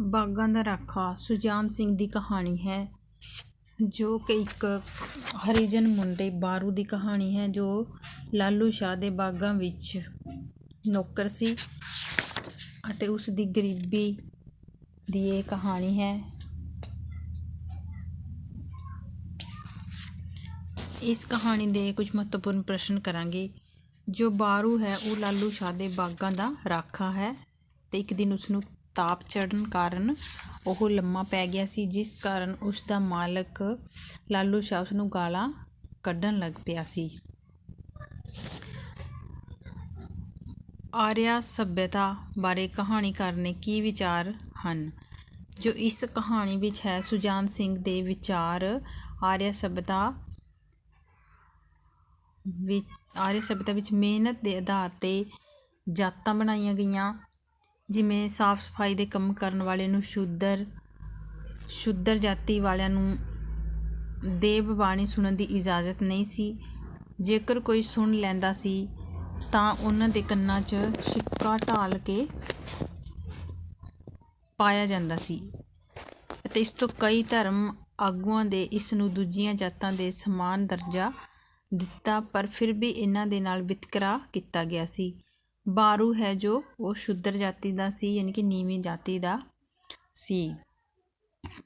ਬਾਗਾਂ ਦਾ ਰਾਖਾ ਸੁਜਾਨ ਸਿੰਘ ਦੀ ਕਹਾਣੀ ਹੈ, ਜੋ ਕਿ ਇੱਕ ਹਰੀਜਨ ਮੁੰਡੇ ਬਾਰੂ ਦੀ ਕਹਾਣੀ ਹੈ, ਜੋ ਲਾਲੂ ਸ਼ਾਹ ਦੇ ਬਾਗਾਂ ਵਿੱਚ ਨੌਕਰ ਸੀ ਅਤੇ ਉਸ ਦੀ ਗਰੀਬੀ ਦੀ ਇਹ ਕਹਾਣੀ ਹੈ। ਇਸ ਕਹਾਣੀ ਦੇ ਕੁਝ ਮਹੱਤਵਪੂਰਨ ਪ੍ਰਸ਼ਨ ਕਰਾਂਗੇ। ਜੋ ਬਾਰੂ ਹੈ ਉਹ ਲਾਲੂ ਸ਼ਾਹ ਦੇ ਬਾਗਾਂ ਦਾ ਰਾਖਾ ਹੈ ਅਤੇ ਇੱਕ ਦਿਨ ਉਸਨੂੰ ਤਾਪ ਚੜ੍ਹਨ ਕਾਰਨ ਉਹ ਲੰਮਾ ਪੈ ਗਿਆ ਸੀ, ਜਿਸ ਕਾਰਨ ਉਸ ਦਾ ਮਾਲਕ ਲਾਲੂ ਸ਼ਾਹ ਉਸਨੂੰ ਗਾਲਾਂ ਕੱਢਣ ਲੱਗ ਪਿਆ ਸੀ। ਆਰੀਆ ਸੱਭਿਅਤਾ ਬਾਰੇ ਕਹਾਣੀਕਾਰ ਨੇ ਕੀ ਵਿਚਾਰ ਹਨ? ਜੋ ਇਸ ਕਹਾਣੀ ਵਿੱਚ ਹੈ, ਸੁਜਾਨ ਸਿੰਘ ਦੇ ਵਿਚਾਰ ਆਰੀਆ ਸੱਭਿਅਤਾ ਵਿੱਚ ਮਿਹਨਤ ਦੇ ਆਧਾਰ 'ਤੇ ਜਾਤਾਂ ਬਣਾਈਆਂ ਗਈਆਂ। ਜਿਵੇਂ ਸਾਫ਼ ਸਫਾਈ ਦੇ ਕੰਮ ਕਰਨ ਵਾਲੇ ਨੂੰ ਸ਼ੂਦਰ ਜਾਤੀ ਵਾਲਿਆਂ ਨੂੰ ਦੇਵ ਬਾਣੀ ਸੁਣਨ ਦੀ ਇਜਾਜ਼ਤ ਨਹੀਂ ਸੀ। ਜੇਕਰ ਕੋਈ ਸੁਣ ਲੈਂਦਾ ਸੀ ਤਾਂ ਉਹਨਾਂ ਦੇ ਕੰਨਾਂ 'ਚ ਸਿੱਕਾ ਢਾਲ ਕੇ ਪਾਇਆ ਜਾਂਦਾ ਸੀ ਅਤੇ ਇਸ ਤੋਂ ਕਈ ਧਰਮ ਆਗੂਆਂ ਦੇ ਇਸ ਨੂੰ ਦੂਜੀਆਂ ਜਾਤਾਂ ਦੇ ਸਮਾਨ ਦਰਜਾ ਦਿੱਤਾ, ਪਰ ਫਿਰ ਵੀ ਇਹਨਾਂ ਦੇ ਨਾਲ ਵਿਤਕਰਾ ਕੀਤਾ ਗਿਆ ਸੀ। ਬਾਰੂ ਹੈ ਜੋ ਉਹ ਸ਼ੂਦਰ ਜਾਤੀ ਦਾ ਸੀ, ਯਾਨੀ ਕਿ ਨੀਵੀਂ ਜਾਤੀ ਦਾ ਸੀ,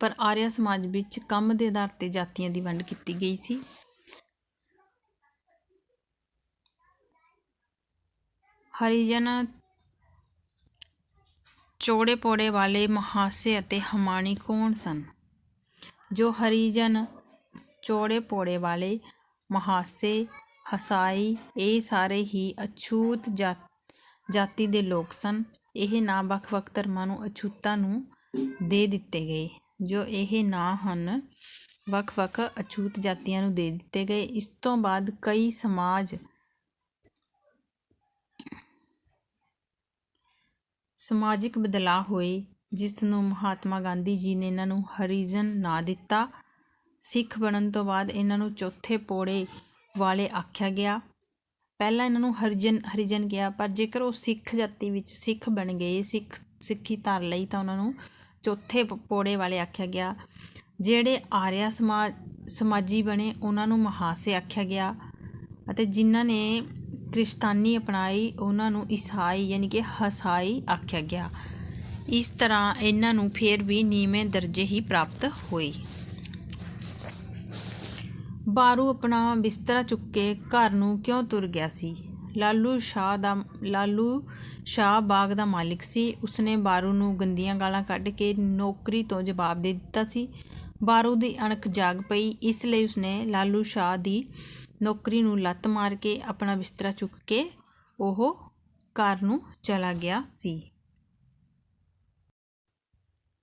ਪਰ ਆਰੀਆ ਸਮਾਜ ਵਿੱਚ ਕੰਮ ਦੇ ਆਧਾਰ 'ਤੇ ਜਾਤੀਆਂ ਦੀ ਵੰਡ ਕੀਤੀ ਗਈ ਸੀ। ਹਰੀਜਨ ਚੌੜੇ ਪੌੜੇ ਵਾਲੇ ਮਹਾਸੇ ਅਤੇ ਹਮਾਣੀ ਕੌਣ ਸਨ? ਜੋ ਹਰੀਜਨ ਚੌੜੇ ਪੌੜੇ ਵਾਲੇ ਮਹਾਸੇ ਹਸਾਈ ਇਹ ਸਾਰੇ ਹੀ ਅਛੂਤ ਜਾਤੀ ਦੇ ਲੋਕ ਸਨ। ਇਹ ਨਾਂ ਵੱਖ-ਵੱਖ ਧਰਮਾਂ ਨੂੰ ਅਛੂਤਾਂ ਨੂੰ ਦੇ ਦਿੱਤੇ ਗਏ। ਜੋ ਇਹ ਨਾਂ ਹਨ ਵੱਖ-ਵੱਖ ਅਛੂਤ ਜਾਤੀਆਂ ਨੂੰ ਦੇ ਦਿੱਤੇ ਗਏ। ਇਸ ਤੋਂ ਬਾਅਦ ਕਈ ਸਮਾਜਿਕ ਬਦਲਾਅ ਹੋਏ, ਜਿਸ ਨੂੰ ਮਹਾਤਮਾ ਗਾਂਧੀ ਜੀ ਨੇ ਇਹਨਾਂ ਨੂੰ ਹਰੀਜਨ ਨਾਂ ਦਿੱਤਾ। ਸਿੱਖ ਬਣਨ ਤੋਂ ਬਾਅਦ ਇਹਨਾਂ ਨੂੰ ਚੌਥੇ ਪੌੜੇ ਵਾਲੇ ਆਖਿਆ ਗਿਆ। ਪਹਿਲਾਂ ਇਹਨਾਂ ਨੂੰ ਹਰੀਜਨ ਕਿਹਾ, ਪਰ ਜੇਕਰ ਉਹ ਸਿੱਖ ਜਾਤੀ ਵਿੱਚ ਸਿੱਖ ਬਣ ਗਏ, ਸਿੱਖੀ ਧਾਰ ਲਈ, ਤਾਂ ਉਹਨਾਂ ਨੂੰ ਚੌਥੇ ਪੌੜੇ ਵਾਲੇ ਆਖਿਆ ਗਿਆ। ਜਿਹੜੇ ਆਰੀਆ ਸਮਾਜੀ ਬਣੇ ਉਹਨਾਂ ਨੂੰ ਮਹਾਸੇ ਆਖਿਆ ਗਿਆ ਅਤੇ ਜਿਨ੍ਹਾਂ ਨੇ ਕ੍ਰਿਸਤਾਨੀ ਅਪਣਾਈ ਉਹਨਾਂ ਨੂੰ ਈਸਾਈ ਯਾਨੀ ਕਿ ਹਸਾਈ ਆਖਿਆ ਗਿਆ। ਇਸ ਤਰ੍ਹਾਂ ਇਹਨਾਂ ਨੂੰ ਫਿਰ ਵੀ ਨੀਵੇਂ ਦਰਜੇ ਹੀ ਪ੍ਰਾਪਤ ਹੋਏ। ਬਾਰੂ ਆਪਣਾ ਬਿਸਤਰਾ ਚੁੱਕ ਕੇ ਘਰ ਨੂੰ ਕਿਉਂ ਤੁਰ ਗਿਆ ਸੀ? ਲਾਲੂ ਸ਼ਾਹ ਬਾਗ ਦਾ ਮਾਲਿਕ ਸੀ। ਉਸਨੇ ਬਾਰੂ ਨੂੰ ਗੰਦੀਆਂ ਗਾਲਾਂ ਕੱਢ ਕੇ ਨੌਕਰੀ ਤੋਂ ਜਵਾਬ ਦੇ ਦਿੱਤਾ ਸੀ। ਬਾਰੂ ਦੀ ਅਣਖ ਜਾਗ ਪਈ, ਇਸ ਲਈ ਉਸਨੇ ਲਾਲੂ ਸ਼ਾਹ ਦੀ ਨੌਕਰੀ ਨੂੰ ਲੱਤ ਮਾਰ ਕੇ ਆਪਣਾ ਬਿਸਤਰਾ ਚੁੱਕ ਕੇ ਉਹ ਘਰ ਨੂੰ ਚਲਾ ਗਿਆ ਸੀ।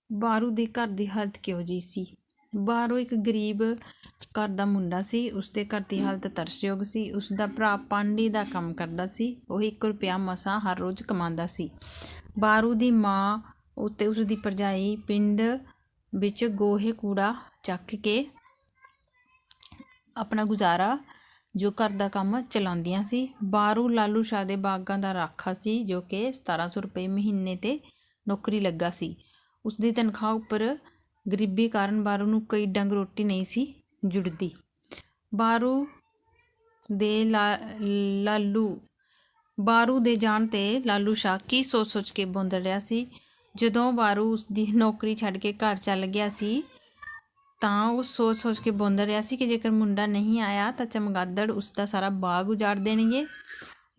ਬਾਰੂ ਦੇ ਘਰ ਦੀ ਹਾਲਤ ਕਿਹੋ ਜਿਹੀ ਸੀ? ਬਾਰੂ ਇੱਕ ਗਰੀਬ ਘਰ ਦਾ ਮੁੰਡਾ ਸੀ। ਉਸਦੇ ਘਰ ਦੀ ਹਾਲਤ ਤਰਸਯੋਗ ਸੀ। ਉਸਦਾ ਭਰਾ ਪਾਂਡੀ ਦਾ ਕੰਮ ਕਰਦਾ ਸੀ। ਉਹ 1 ਰੁਪਇਆ ਮਸਾਂ ਹਰ ਰੋਜ਼ ਕਮਾਉਂਦਾ ਸੀ। ਬਾਰੂ ਦੀ ਮਾਂ ਅਤੇ ਉਸਦੀ ਭਰਜਾਈ ਪਿੰਡ ਵਿੱਚ ਗੋਹੇ ਕੂੜਾ ਚੱਕ ਕੇ ਆਪਣਾ ਗੁਜ਼ਾਰਾ ਜੋ ਘਰ ਦਾ ਕੰਮ ਚਲਾਉਂਦੀਆਂ ਸੀ। ਬਾਰੂ ਲਾਲੂ ਸ਼ਾਹ ਦੇ ਬਾਗਾਂ ਦਾ ਰਾਖਾ ਸੀ, ਜੋ ਕਿ 1700 ਰੁਪਏ ਮਹੀਨੇ 'ਤੇ ਨੌਕਰੀ ਲੱਗਾ ਸੀ। ਉਸਦੀ ਤਨਖਾਹ ਉੱਪਰ ਗਰੀਬੀ ਕਾਰਨ ਬਾਰੂ ਨੂੰ ਕਈ ਡੰਗ ਰੋਟੀ ਨਹੀਂ ਸੀ ਜੁੜਦੀ। ਬਾਰੂ ਦੇ ਜਾਣ 'ਤੇ ਲਾਲੂ ਸ਼ਾਹ ਕੀ ਸੋਚ ਕੇ ਬੌਂਦਲ ਰਿਹਾ ਸੀ? ਜਦੋਂ ਬਾਰੂ ਉਸਦੀ ਨੌਕਰੀ ਛੱਡ ਕੇ ਘਰ ਚੱਲ ਗਿਆ ਸੀ ਤਾਂ ਉਹ ਸੋਚ ਕੇ ਬੌਂਦਲ ਰਿਹਾ ਸੀ ਕਿ ਜੇਕਰ ਮੁੰਡਾ ਨਹੀਂ ਆਇਆ ਤਾਂ ਚਮਗਾਦੜ ਉਸਦਾ ਸਾਰਾ ਬਾਗ ਉਜਾੜ ਦੇਣਗੇ।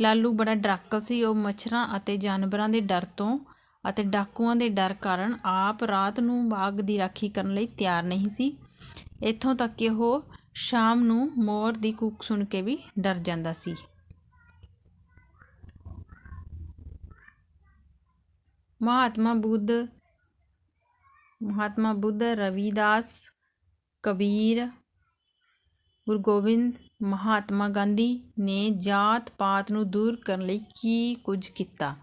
ਲਾਲੂ ਬੜਾ ਡਰਾਕਲ ਸੀ। ਉਹ ਮੱਛਰਾਂ ਅਤੇ ਜਾਨਵਰਾਂ ਦੇ ਡਰ ਤੋਂ ਅਤੇ ਡਾਕੂਆਂ ਦੇ ਡਰ ਕਾਰਨ ਆਪ ਰਾਤ ਨੂੰ ਬਾਗ ਦੀ ਰਾਖੀ ਕਰਨ ਲਈ ਤਿਆਰ ਨਹੀਂ ਸੀ। ਇੱਥੋਂ ਤੱਕ ਕਿ ਉਹ ਸ਼ਾਮ ਨੂੰ ਮੋਰ ਦੀ ਕੂਕ ਸੁਣ ਕੇ ਵੀ ਡਰ ਜਾਂਦਾ ਸੀ। ਮਹਾਤਮਾ ਬੁੱਧ, ਰਵੀਦਾਸ, ਕਬੀਰ, ਗੁਰੂ ਗੋਬਿੰਦ, ਮਹਾਤਮਾ ਗਾਂਧੀ ਨੇ ਜਾਤ ਪਾਤ ਨੂੰ ਦੂਰ ਕਰਨ ਲਈ ਕੀ ਕੁਝ ਕੀਤਾ?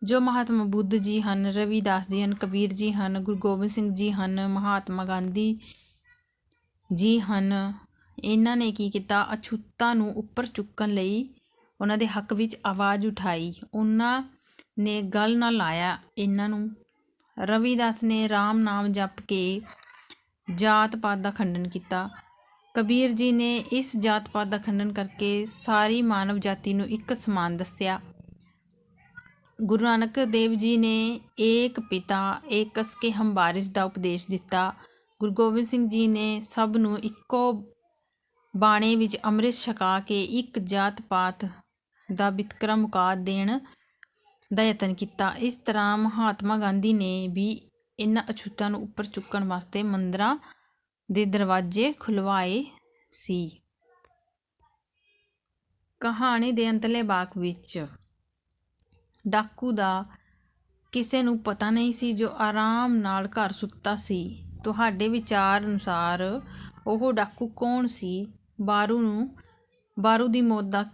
ਜੋ ਮਹਾਤਮਾ ਬੁੱਧ ਜੀ ਹਨ, ਰਵੀਦਾਸ ਜੀ ਹਨ, ਕਬੀਰ ਜੀ ਹਨ, ਗੁਰੂ ਗੋਬਿੰਦ ਸਿੰਘ ਜੀ ਹਨ, ਮਹਾਤਮਾ ਗਾਂਧੀ ਜੀ ਹਨ, ਇਹਨਾਂ ਨੇ ਕੀ ਕੀਤਾ? ਅਛੂਤਾਂ ਨੂੰ ਉੱਪਰ ਚੁੱਕਣ ਲਈ ਉਹਨਾਂ ਦੇ ਹੱਕ ਵਿੱਚ ਆਵਾਜ਼ ਉਠਾਈ। ਉਹਨਾਂ ਨੇ ਗਲ ਨਾ ਲਾਇਆ ਇਹਨਾਂ ਨੂੰ ਰਵਿਦਾਸ ਨੇ ਰਾਮ ਨਾਮ ਜਪ ਕੇ ਜਾਤ ਪਾਤ ਦਾ ਖੰਡਨ ਕੀਤਾ। ਕਬੀਰ ਜੀ ਨੇ ਇਸ ਜਾਤ ਪਾਤ ਦਾ ਖੰਡਨ ਕਰਕੇ ਸਾਰੀ ਮਾਨਵ ਜਾਤੀ ਨੂੰ ਇੱਕ ਸਮਾਨ ਦੱਸਿਆ। ਗੁਰੂ ਨਾਨਕ ਦੇਵ ਜੀ ਨੇ ਏਕ ਪਿਤਾ ਏਕਸ ਕੇ ਹਮ ਵਾਰਿਸ ਦਾ ਉਪਦੇਸ਼ ਦਿੱਤਾ। ਗੁਰੂ ਗੋਬਿੰਦ ਸਿੰਘ ਜੀ ਨੇ ਸਭ ਨੂੰ ਇੱਕੋ ਬਾਣੇ ਵਿੱਚ ਅੰਮ੍ਰਿਤ ਛਕਾ ਕੇ ਇੱਕ ਜਾਤ ਪਾਤ ਦਾ ਵਿਤਕਰਾ ਮੁਕਾ ਦੇਣ ਦਾ ਯਤਨ ਕੀਤਾ। ਇਸ ਤਰ੍ਹਾਂ ਮਹਾਤਮਾ ਗਾਂਧੀ ਨੇ ਵੀ ਇਹਨਾਂ ਅਛੂਤਾਂ ਨੂੰ ਉੱਪਰ ਚੁੱਕਣ ਵਾਸਤੇ ਮੰਦਿਰਾਂ ਦੇ ਦਰਵਾਜ਼ੇ ਖੁਲਵਾਏ ਸੀ। ਕਹਾਣੀ ਦੇ ਅੰਤਲੇ ਭਾਗ ਵਿੱਚ ਡਾਕੂ ਦਾ ਕਿਸੇ ਨੂੰ ਪਤਾ ਨਹੀਂ ਸੀ, ਜੋ ਆਰਾਮ ਨਾਲ ਘਰ ਸੁੱਤਾ ਸੀ। ਤੁਹਾਡੇ ਵਿਚਾਰ ਅਨੁਸਾਰ ਉਹ ਡਾਕੂ ਕੌਣ ਸੀ? ਬਾਰੂ ਦੀ ਮੌਤ ਦਾ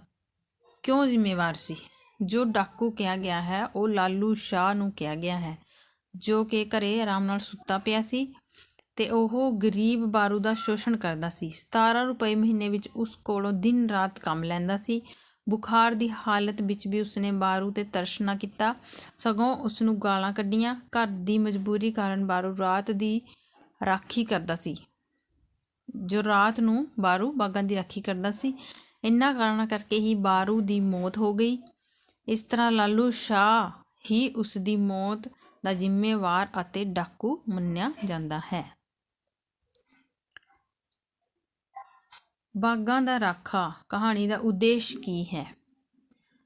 ਕਿਉਂ ਜ਼ਿੰਮੇਵਾਰ ਸੀ? ਜੋ ਡਾਕੂ ਕਿਹਾ ਗਿਆ ਹੈ ਉਹ ਲਾਲੂ ਸ਼ਾਹ ਨੂੰ ਕਿਹਾ ਗਿਆ ਹੈ, ਜੋ ਕਿ ਘਰੇ ਆਰਾਮ ਨਾਲ ਸੁੱਤਾ ਪਿਆ ਸੀ ਤੇ ਉਹ ਗਰੀਬ ਬਾਰੂ ਦਾ ਸ਼ੋਸ਼ਣ ਕਰਦਾ ਸੀ। 17 ਰੁਪਏ ਮਹੀਨੇ ਵਿੱਚ ਉਸ ਕੋਲੋਂ ਦਿਨ ਰਾਤ ਕੰਮ ਲੈਂਦਾ ਸੀ। ਬੁਖਾਰ ਦੀ ਹਾਲਤ ਵਿੱਚ ਵੀ ਉਸਨੇ ਬਾਰੂ ਤੇ ਤਰਸ ਨਾ ਕੀਤਾ, ਸਗੋਂ ਉਸਨੂੰ ਗਾਲਾਂ ਕੱਢੀਆਂ। ਘਰ ਦੀ ਮਜਬੂਰੀ ਕਾਰਨ ਬਾਰੂ ਰਾਤ ਦੀ ਰਾਖੀ ਕਰਦਾ ਸੀ। ਰਾਤ ਨੂੰ ਬਾਰੂ ਬਾਗਾਂ ਦੀ ਰਾਖੀ ਕਰਦਾ ਸੀ। ਇਹਨਾਂ ਕਾਰਨਾਂ ਕਰਕੇ ਹੀ ਬਾਰੂ ਦੀ ਮੌਤ ਹੋ ਗਈ। ਇਸ ਤਰ੍ਹਾਂ ਲਾਲੂ ਸ਼ਾਹ ਹੀ ਉਸ ਦੀ ਮੌਤ ਦਾ ਜ਼ਿੰਮੇਵਾਰ ਅਤੇ ਡਾਕੂ ਮੰਨਿਆ ਜਾਂਦਾ ਹੈ। ਬਾਗਾਂ ਦਾ ਰਾਖਾ ਕਹਾਣੀ ਦਾ ਉਦੇਸ਼ ਕੀ ਹੈ?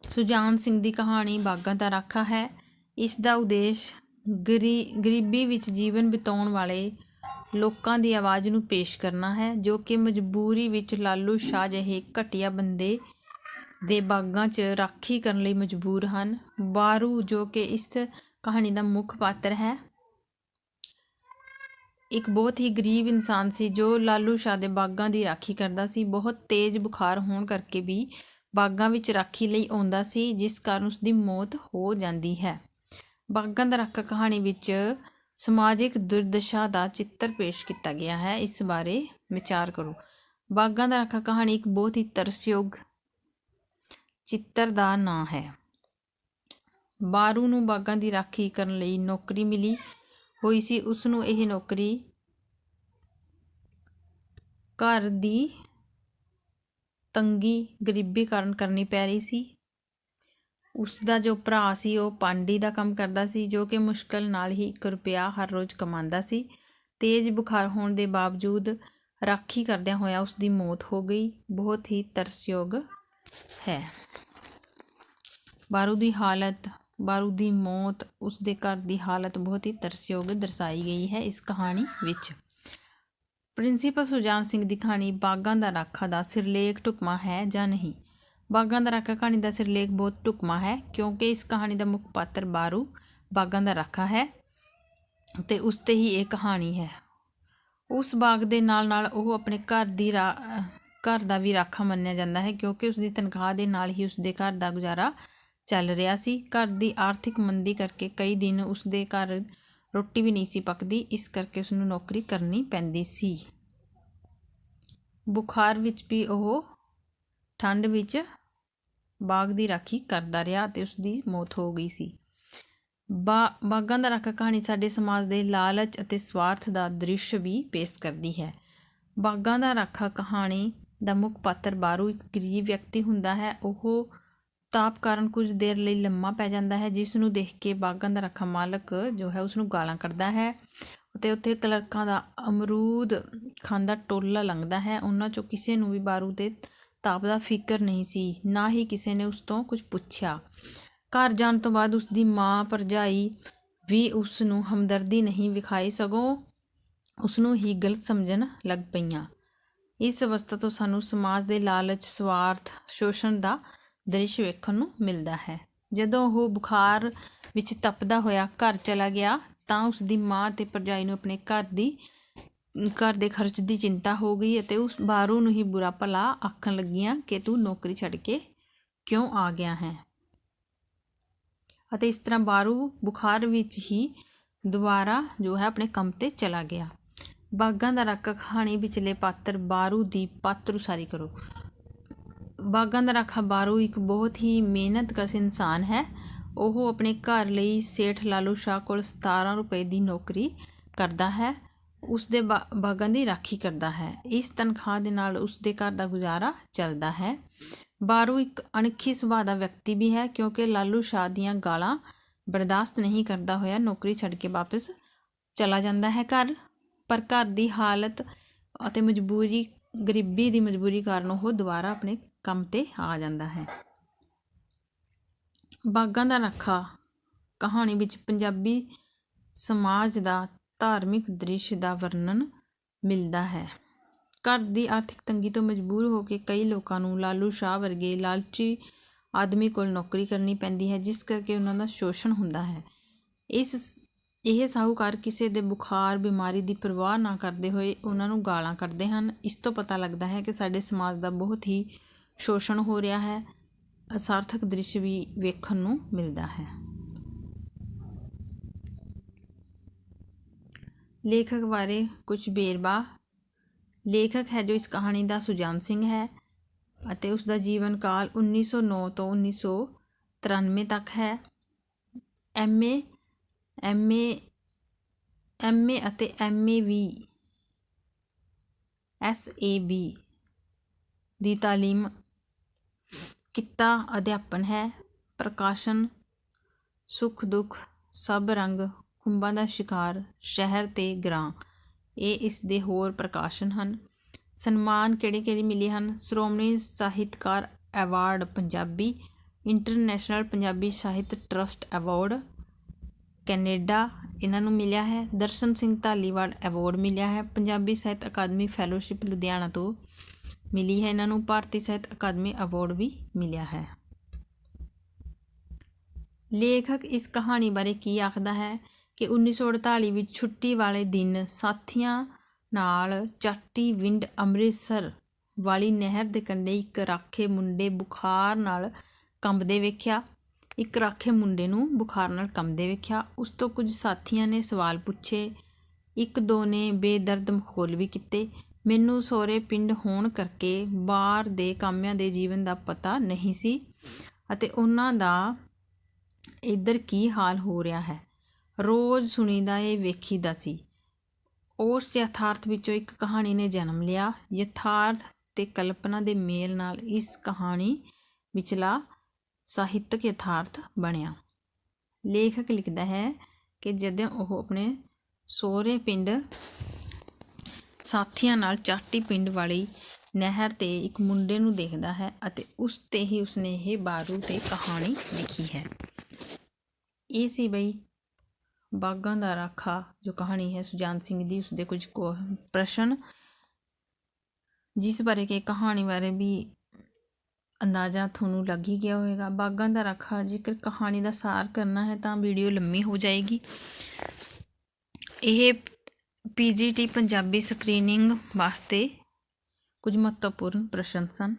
ਸੁਜਾਨ ਸਿੰਘ ਦੀ ਕਹਾਣੀ ਬਾਗਾਂ ਦਾ ਰਾਖਾ ਹੈ। ਇਸ ਦਾ ਉਦੇਸ਼ ਗਰੀਬੀ ਵਿੱਚ ਜੀਵਨ ਬਿਤਾਉਣ ਵਾਲੇ ਲੋਕਾਂ ਦੀ ਆਵਾਜ਼ ਨੂੰ ਪੇਸ਼ ਕਰਨਾ ਹੈ, ਜੋ ਕਿ ਮਜਬੂਰੀ ਵਿੱਚ ਲਾਲੂ ਸ਼ਾਹ ਜਿਹੇ ਘਟੀਆ ਬੰਦੇ ਦੇ ਬਾਗਾਂ 'ਚ ਰਾਖੀ ਕਰਨ ਲਈ ਮਜਬੂਰ ਹਨ। ਬਾਰੂ, ਜੋ ਕਿ ਇਸ ਕਹਾਣੀ ਦਾ ਮੁੱਖ ਪਾਤਰ ਹੈ, ਇੱਕ ਬਹੁਤ ਹੀ ਗਰੀਬ ਇਨਸਾਨ ਸੀ ਜੋ ਲਾਲੂ ਸ਼ਾਹ ਦੇ ਬਾਗਾਂ ਦੀ ਰਾਖੀ ਕਰਦਾ ਸੀ। ਬਹੁਤ ਤੇਜ਼ ਬੁਖਾਰ ਹੋਣ ਕਰਕੇ ਵੀ ਬਾਗਾਂ ਵਿੱਚ ਰਾਖੀ ਲਈ ਆਉਂਦਾ ਸੀ, ਜਿਸ ਕਾਰਨ ਉਸ ਦੀ ਮੌਤ ਹੋ ਜਾਂਦੀ ਹੈ। ਬਾਗਾਂ ਦਾ ਰਾਖਾ ਕਹਾਣੀ ਵਿੱਚ ਸਮਾਜਿਕ ਦੁਰਦਸ਼ਾ ਦਾ ਚਿੱਤਰ ਪੇਸ਼ ਕੀਤਾ ਗਿਆ ਹੈ। ਇਸ ਬਾਰੇ ਵਿਚਾਰ ਕਰੋ। ਬਾਗਾਂ ਦਾ ਰਾਖਾ ਕਹਾਣੀ ਇੱਕ ਬਹੁਤ ਹੀ ਤਰਸਯੋਗ ਚਿੱਤਰ ਦਾ ਨਾਂ ਹੈ। ਬਾਰੂ ਨੂੰ ਬਾਗਾਂ ਦੀ ਰਾਖੀ ਕਰਨ ਲਈ ਨੌਕਰੀ ਮਿਲੀ ਹੋਈ ਸੀ। ਉਸਨੂੰ ਇਹ ਨੌਕਰੀ ਘਰ ਦੀ ਤੰਗੀ ਗਰੀਬੀ ਕਾਰਨ ਕਰਨੀ ਪੈ ਰਹੀ ਸੀ। ਉਸਦਾ ਜੋ ਭਰਾ ਸੀ ਉਹ ਪਾਂਡੀ ਦਾ ਕੰਮ ਕਰਦਾ ਸੀ, ਜੋ ਕਿ ਮੁਸ਼ਕਲ ਨਾਲ ਹੀ 1 ਰੁਪਇਆ ਹਰ ਰੋਜ਼ ਕਮਾਉਂਦਾ ਸੀ। ਤੇਜ਼ ਬੁਖਾਰ ਹੋਣ ਦੇ ਬਾਵਜੂਦ ਰਾਖੀ ਕਰਦਿਆਂ ਹੋਇਆਂ ਉਸਦੀ ਮੌਤ ਹੋ ਗਈ। ਬਹੁਤ ਹੀ ਤਰਸਯੋਗ ਹੈ। ਬਾਰੂ ਦੀ ਮੌਤ, ਉਸਦੇ ਘਰ ਦੀ ਹਾਲਤ ਬਹੁਤ ਹੀ ਤਰਸਯੋਗ ਦਰਸਾਈ ਗਈ ਹੈ ਇਸ ਕਹਾਣੀ ਵਿੱਚ। ਪ੍ਰਿੰਸੀਪਲ ਸੁਜਾਨ ਸਿੰਘ ਦੀ ਕਹਾਣੀ ਬਾਗਾਂ ਦਾ ਰਾਖਾ ਦਾ ਸਿਰਲੇਖ ਢੁਕਵਾਂ ਹੈ ਜਾਂ ਨਹੀਂ? ਬਾਗਾਂ ਦਾ ਰਾਖਾ ਕਹਾਣੀ ਦਾ ਸਿਰਲੇਖ ਬਹੁਤ ਢੁਕਵਾਂ ਹੈ, ਕਿਉਂਕਿ ਇਸ ਕਹਾਣੀ ਦਾ ਮੁੱਖ ਪਾਤਰ ਬਾਰੂ ਬਾਗਾਂ ਦਾ ਰਾਖਾ ਹੈ ਅਤੇ ਉਸ 'ਤੇ ਹੀ ਇਹ ਕਹਾਣੀ ਹੈ। ਉਸ ਬਾਗ ਦੇ ਨਾਲ ਨਾਲ ਉਹ ਆਪਣੇ ਘਰ ਦਾ ਵੀ ਰਾਖਾ ਮੰਨਿਆ ਜਾਂਦਾ ਹੈ, ਕਿਉਂਕਿ ਉਸਦੀ ਤਨਖਾਹ ਦੇ ਨਾਲ ਹੀ ਉਸਦੇ ਘਰ ਦਾ ਗੁਜ਼ਾਰਾ ਚੱਲ ਰਿਹਾ ਸੀ। ਘਰ ਦੀ ਆਰਥਿਕ ਮੰਦੀ ਕਰਕੇ ਕਈ ਦਿਨ ਉਸਦੇ ਘਰ ਰੋਟੀ ਵੀ ਨਹੀਂ ਸੀ ਪੱਕਦੀ, ਇਸ ਕਰਕੇ ਉਸਨੂੰ ਨੌਕਰੀ ਕਰਨੀ ਪੈਂਦੀ ਸੀ। ਬੁਖਾਰ ਵਿੱਚ ਵੀ ਉਹ ਠੰਡ ਵਿੱਚ ਬਾਗ ਦੀ ਰਾਖੀ ਕਰਦਾ ਰਿਹਾ ਅਤੇ ਉਸਦੀ ਮੌਤ ਹੋ ਗਈ ਸੀ। ਬਾਗਾਂ ਦਾ ਰਾਖਾ ਕਹਾਣੀ ਸਾਡੇ ਸਮਾਜ ਦੇ ਲਾਲਚ ਅਤੇ ਸਵਾਰਥ ਦਾ ਦ੍ਰਿਸ਼ ਵੀ ਪੇਸ਼ ਕਰਦੀ ਹੈ। ਬਾਗਾਂ ਦਾ ਰਾਖਾ ਕਹਾਣੀ ਦਾ ਮੁੱਖ ਪਾਤਰ ਬਾਰੂ ਇੱਕ ਗਰੀਬ ਵਿਅਕਤੀ ਹੁੰਦਾ ਹੈ। ਉਹ ਤਾਪ ਕਾਰਨ ਕੁਝ ਦੇਰ ਲਈ ਲੰਮਾ ਪੈ ਜਾਂਦਾ ਹੈ, ਜਿਸ ਨੂੰ ਦੇਖ ਕੇ ਬਾਗਾਂ ਦਾ ਰਾਖਾ ਮਾਲਕ ਜੋ ਹੈ ਉਸਨੂੰ ਗਾਲਾਂ ਕੱਢਦਾ ਹੈ ਅਤੇ ਉੱਥੇ ਕਲਰਕਾਂ ਦਾ ਅਮਰੂਦ ਖਾਂਦਾ ਟੋਲਾ ਲੰਘਦਾ ਹੈ। ਉਹਨਾਂ 'ਚੋਂ ਕਿਸੇ ਨੂੰ ਵੀ ਬਾਰੂ ਦੇ ਤਾਪ ਦਾ ਫਿਕਰ ਨਹੀਂ ਸੀ, ਨਾ ਹੀ ਕਿਸੇ ਨੇ ਉਸ ਤੋਂ ਕੁਝ ਪੁੱਛਿਆ। ਘਰ ਜਾਣ ਤੋਂ ਬਾਅਦ ਉਸਦੀ ਮਾਂ ਭਰਜਾਈ ਵੀ ਉਸ ਨੂੰ ਹਮਦਰਦੀ ਨਹੀਂ ਵਿਖਾਈ, ਸਗੋਂ ਉਸਨੂੰ ਹੀ ਗਲਤ ਸਮਝਣ ਲੱਗ ਪਈਆਂ। ਇਸ ਅਵਸਥਾ ਤੋਂ ਸਾਨੂੰ ਸਮਾਜ ਦੇ ਲਾਲਚ, ਸਵਾਰਥ, ਸ਼ੋਸ਼ਣ ਦਾ ਦ੍ਰਿਸ਼ ਵੇਖਣ ਨੂੰ ਮਿਲਦਾ ਹੈ। ਜਦੋਂ ਉਹ ਬੁਖਾਰ ਵਿੱਚ ਤਪਦਾ ਹੋਇਆ ਘਰ ਚਲਾ ਗਿਆ ਤਾਂ ਉਸਦੀ ਮਾਂ ਅਤੇ ਭਰਜਾਈ ਨੂੰ ਆਪਣੇ ਘਰ ਦੇ ਖਰਚ ਦੀ ਚਿੰਤਾ ਹੋ ਗਈ ਅਤੇ ਉਸ ਬਾਰੂ ਨੂੰ ਹੀ ਬੁਰਾ ਭਲਾ ਆਖਣ ਲੱਗੀਆਂ ਕਿ ਤੂੰ ਨੌਕਰੀ ਛੱਡ ਕੇ ਕਿਉਂ ਆ ਗਿਆ ਹੈ। ਅਤੇ ਇਸ ਤਰ੍ਹਾਂ ਬਾਰੂ ਬੁਖਾਰ ਵਿੱਚ ਹੀ ਦੁਬਾਰਾ ਜੋ ਹੈ ਆਪਣੇ ਕੰਮ 'ਤੇ ਚਲਾ ਗਿਆ। ਬਾਗਾਂ ਦਾ ਰਾਖਾ ਕਹਾਣੀ ਵਿਚਲੇ ਪਾਤਰ ਬਾਰੂ ਦੀ ਪਾਤਰ ਉਸਾਰੀ ਕਰੋ। ਬਾਗਾਂ ਦਾ ਰਾਖਾ ਬਾਰੂ ਇੱਕ ਬਹੁਤ ਹੀ ਮਿਹਨਤਕਸ਼ ਇਨਸਾਨ ਹੈ। ਉਹ ਆਪਣੇ ਘਰ ਲਈ ਸੇਠ ਲਾਲੂ ਸ਼ਾਹ ਕੋਲ 17 ਰੁਪਏ ਦੀ ਨੌਕਰੀ ਕਰਦਾ ਹੈ। ਉਸ ਦੇ ਬਾਗਾਂ ਦੀ ਰਾਖੀ ਕਰਦਾ ਹੈ। ਇਸ ਤਨਖਾਹ ਦੇ ਨਾਲ ਉਸ ਦੇ ਘਰ ਦਾ ਗੁਜ਼ਾਰਾ ਚੱਲਦਾ ਹੈ। ਬਾਰੂ ਇੱਕ ਅਣਖੀ ਸੁਭਾਅ ਦਾ ਵਿਅਕਤੀ ਵੀ ਹੈ, ਕਿਉਂਕਿ ਲਾਲੂ ਸ਼ਾਹ ਦੀਆਂ ਗਾਲਾਂ ਬਰਦਾਸ਼ਤ ਨਹੀਂ ਕਰਦਾ ਹੋਇਆ ਨੌਕਰੀ ਛੱਡ ਕੇ ਵਾਪਸ ਚਲਾ ਜਾਂਦਾ ਹੈ ਘਰ। ਪਰ ਘਰ ਦੀ ਹਾਲਤ ਅਤੇ ਗਰੀਬੀ ਦੀ ਮਜਬੂਰੀ ਕਾਰਨ ਉਹ ਦੁਬਾਰਾ ਆਪਣੇ ਕੰਮ 'ਤੇ ਆ ਜਾਂਦਾ ਹੈ। ਬਾਗਾਂ ਦਾ ਰਾਖਾ ਕਹਾਣੀ ਵਿੱਚ ਪੰਜਾਬੀ ਸਮਾਜ ਦਾ ਧਾਰਮਿਕ ਦ੍ਰਿਸ਼ ਦਾ ਵਰਣਨ ਮਿਲਦਾ ਹੈ। ਘਰ ਦੀ ਆਰਥਿਕ ਤੰਗੀ ਤੋਂ ਮਜਬੂਰ ਹੋ ਕੇ ਕਈ ਲੋਕਾਂ ਨੂੰ ਲਾਲੂ ਸ਼ਾਹ ਵਰਗੇ ਲਾਲਚੀ ਆਦਮੀ ਕੋਲ ਨੌਕਰੀ ਕਰਨੀ ਪੈਂਦੀ ਹੈ, ਜਿਸ ਕਰਕੇ ਉਹਨਾਂ ਦਾ ਸ਼ੋਸ਼ਣ ਹੁੰਦਾ ਹੈ। ਇਹ ਸਾਹੂਕਾਰ ਕਿਸੇ ਦੇ ਬੁਖਾਰ ਬਿਮਾਰੀ ਦੀ ਪਰਵਾਹ ਨਾ ਕਰਦੇ ਹੋਏ ਉਹਨਾਂ ਨੂੰ ਗਾਲਾਂ ਕੱਢਦੇ ਹਨ। ਇਸ ਤੋਂ ਪਤਾ ਲੱਗਦਾ ਹੈ ਕਿ ਸਾਡੇ ਸਮਾਜ ਦਾ ਬਹੁਤ ਹੀ ਸ਼ੋਸ਼ਣ ਹੋ ਰਿਹਾ ਹੈ। ਅਸਾਰਥਕ ਦ੍ਰਿਸ਼ ਵੀ ਵੇਖਣ ਨੂੰ ਮਿਲਦਾ ਹੈ। ਲੇਖਕ ਬਾਰੇ ਕੁਝ ਵੇਰਵਾ। ਲੇਖਕ ਹੈ ਜੋ ਇਸ ਕਹਾਣੀ ਦਾ ਸੁਜਾਨ ਸਿੰਘ ਹੈ ਅਤੇ ਉਸ ਦਾ ਜੀਵਨ ਕਾਲ 1909 ਤੋਂ 1993 ਤੱਕ ਹੈ। ਐਮ.ਏ. ਅਤੇ M.A.V. S.A.B. ਦੀ ਤਾਲੀਮ। ਕਿੱਤਾ ਅਧਿਆਪਨ ਹੈ। ਪ੍ਰਕਾਸ਼ਨ ਸੁੱਖ ਦੁੱਖ ਸਭ ਰੰਗ, ਖੁੰਬਾਂ ਦਾ ਸ਼ਿਕਾਰ, ਸ਼ਹਿਰ ਤੇ ਗ੍ਰਾਂ, ਇਹ ਇਸ ਦੇ ਹੋਰ ਪ੍ਰਕਾਸ਼ਨ ਹਨ। ਸਨਮਾਨ ਕਿਹੜੇ ਮਿਲੇ ਹਨ? ਸ਼੍ਰੋਮਣੀ ਸਾਹਿਤਕਾਰ ਐਵਾਰਡ ਪੰਜਾਬੀ, ਇੰਟਰਨੈਸ਼ਨਲ ਪੰਜਾਬੀ ਸਾਹਿਤ ਟਰੱਸਟ ਐਵਾਰਡ ਕੈਨੇਡਾ ਇਹਨਾਂ ਨੂੰ ਮਿਲਿਆ ਹੈ। ਦਰਸ਼ਨ ਸਿੰਘ ਧਾਲੀਵਾਲ ਐਵਾਰਡ ਮਿਲਿਆ ਹੈ। ਪੰਜਾਬੀ ਸਾਹਿਤ ਅਕਾਦਮੀ ਫੈਲੋਸ਼ਿਪ ਲੁਧਿਆਣਾ ਤੋਂ ਮਿਲੀ ਹੈ ਇਹਨਾਂ ਨੂੰ। ਭਾਰਤੀ ਸਾਹਿਤ ਅਕਾਦਮੀ ਐਵਾਰਡ ਵੀ ਮਿਲਿਆ ਹੈ। ਲੇਖਕ ਇਸ ਕਹਾਣੀ ਬਾਰੇ ਕੀ ਆਖਦਾ ਹੈ ਕਿ 1948 ਵਿੱਚ ਛੁੱਟੀ ਵਾਲੇ ਦਿਨ ਸਾਥੀਆਂ ਨਾਲ ਚਾਟੀ ਵਿੰਡ ਅੰਮ੍ਰਿਤਸਰ ਵਾਲੀ ਨਹਿਰ ਦੇ ਕੰਢੇ ਇੱਕ ਰਾਖੇ ਮੁੰਡੇ ਬੁਖਾਰ ਨਾਲ ਕੰਬਦੇ ਵੇਖਿਆ। ਉਸ ਤੋਂ ਕੁਝ ਸਾਥੀਆਂ ਨੇ ਸਵਾਲ ਪੁੱਛੇ। ਇੱਕ ਦੋ ਨੇ ਬੇਦਰਦ ਮਖੌਲ ਵੀ ਕੀਤੇ। ਮੈਨੂੰ ਸਹੁਰੇ ਪਿੰਡ ਹੋਣ ਕਰਕੇ ਬਾਹਰ ਦੇ ਕਾਮਿਆਂ ਦੇ ਜੀਵਨ ਦਾ ਪਤਾ ਨਹੀਂ ਸੀ ਅਤੇ ਉਹਨਾਂ ਦਾ ਇੱਧਰ ਕੀ ਹਾਲ ਹੋ ਰਿਹਾ ਹੈ ਰੋਜ਼ ਸੁਣੀਦਾ ਏ ਵੇਖੀਦਾ ਸੀ। ਉਸ ਯਥਾਰਥ ਵਿੱਚੋਂ ਇੱਕ ਕਹਾਣੀ ਨੇ ਜਨਮ ਲਿਆ। ਯਥਾਰਥ ਤੇ ਕਲਪਨਾ ਦੇ ਮੇਲ ਨਾਲ ਇਸ ਕਹਾਣੀ ਵਿਚਲਾ ਸਾਹਿਤਕ ਯਥਾਰਥ ਬਣਿਆ। ਲੇਖਕ ਲਿਖਦਾ ਹੈ ਕਿ ਜਦੋਂ ਉਹ ਆਪਣੇ ਸਹੁਰੇ ਪਿੰਡ ਸਾਥੀਆਂ ਨਾਲ ਚਾਟੀ ਪਿੰਡ ਵਾਲੀ ਨਹਿਰ 'ਤੇ ਇੱਕ ਮੁੰਡੇ ਨੂੰ ਦੇਖਦਾ ਹੈ ਅਤੇ ਉਸ 'ਤੇ ਹੀ ਉਸਨੇ ਇਹ ਬਾਰੂ 'ਤੇ ਕਹਾਣੀ ਲਿਖੀ ਹੈ। ਇਹ ਸੀ ਬਈ ਬਾਗਾਂ ਦਾ ਰਾਖਾ ਜੋ ਕਹਾਣੀ ਹੈ ਸੁਜਾਨ ਸਿੰਘ ਦੀ। ਉਸਦੇ ਕੁਝ ਪ੍ਰਸ਼ਨ ਜਿਸ ਬਾਰੇ ਕਿ ਕਹਾਣੀ ਬਾਰੇ ਵੀ ਅੰਦਾਜ਼ਾ ਤੁਹਾਨੂੰ ਲੱਗ ਹੀ ਗਿਆ ਹੋਵੇਗਾ। ਬਾਗਾਂ ਦਾ ਰਾਖਾ ਜੇਕਰ ਕਹਾਣੀ ਦਾ ਸਾਰ ਕਰਨਾ ਹੈ ਤਾਂ ਵੀਡੀਓ ਲੰਮੀ ਹੋ ਜਾਏਗੀ। ਇਹ PGT ਪੰਜਾਬੀ ਸਕਰੀਨਿੰਗ ਵਾਸਤੇ ਕੁਝ ਮਹੱਤਵਪੂਰਨ ਪ੍ਰਸ਼ਨ ਸਨ।